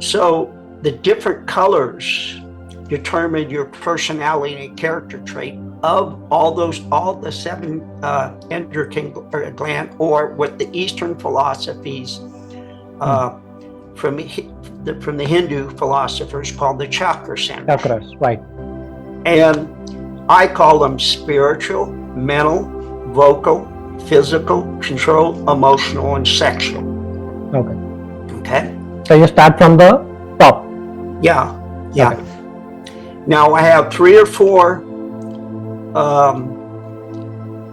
So the different colors determine your personality and character trait of all the seven endocrine gland, or what the Eastern philosophies from the Hindu philosophers called the chakra centers. Chakras, right. And I call them spiritual, mental, vocal, physical, control, emotional, and sexual. Okay. Okay? So you start from the top. Yeah. Okay. Now I have 3 or 4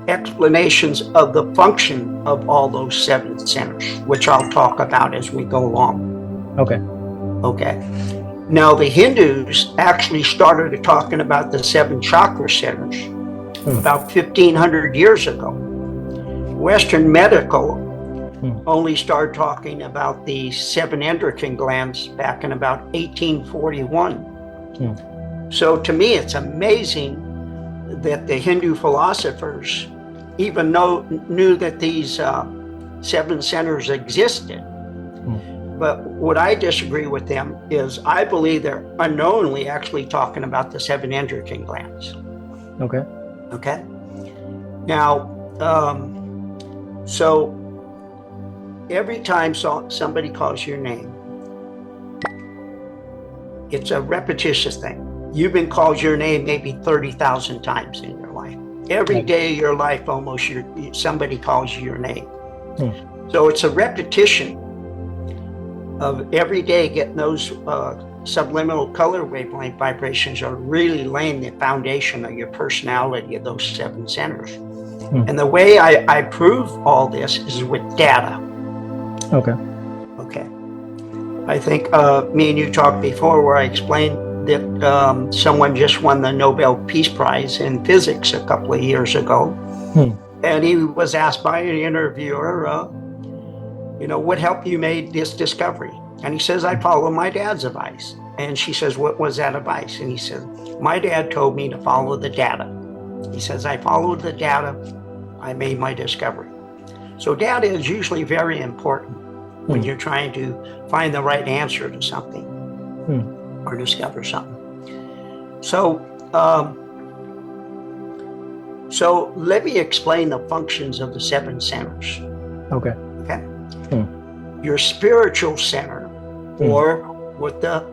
explanations of the function of all those 7 centers, which I'll talk about as we go along. Okay. Okay. Now the Hindus actually started talking about the 7 chakra centers about 1,500 years ago. Western medical only started talking about the 7 endocrine glands back in about 1841. So to me, it's amazing that the Hindu philosophers even knew that these 7 centers existed. But what I disagree with them is I believe they're unknowingly actually talking about the 7 endocrine glands. Okay. Okay. Now, so every time somebody calls your name, it's a repetitious thing. You've been called your name maybe 30,000 times in your life. Every day of your life, almost somebody calls you your name. So it's a repetition of every day getting those subliminal color wavelength vibrations are really laying the foundation of your personality of those 7 centers. And the way I prove all this is with data. Okay. Okay. I think me and you talked before where I explained that someone just won the Nobel Peace Prize in physics a couple of years ago. And he was asked by an interviewer, what helped you make this discovery? And he says, I follow my dad's advice. And she says, what was that advice? And he says, my dad told me to follow the data. He says, I followed the data, I made my discovery. So data is usually very important when you're trying to find the right answer to something or discover something. So, so let me explain the functions of the 7 centers. Okay. Okay. Your spiritual center, or what the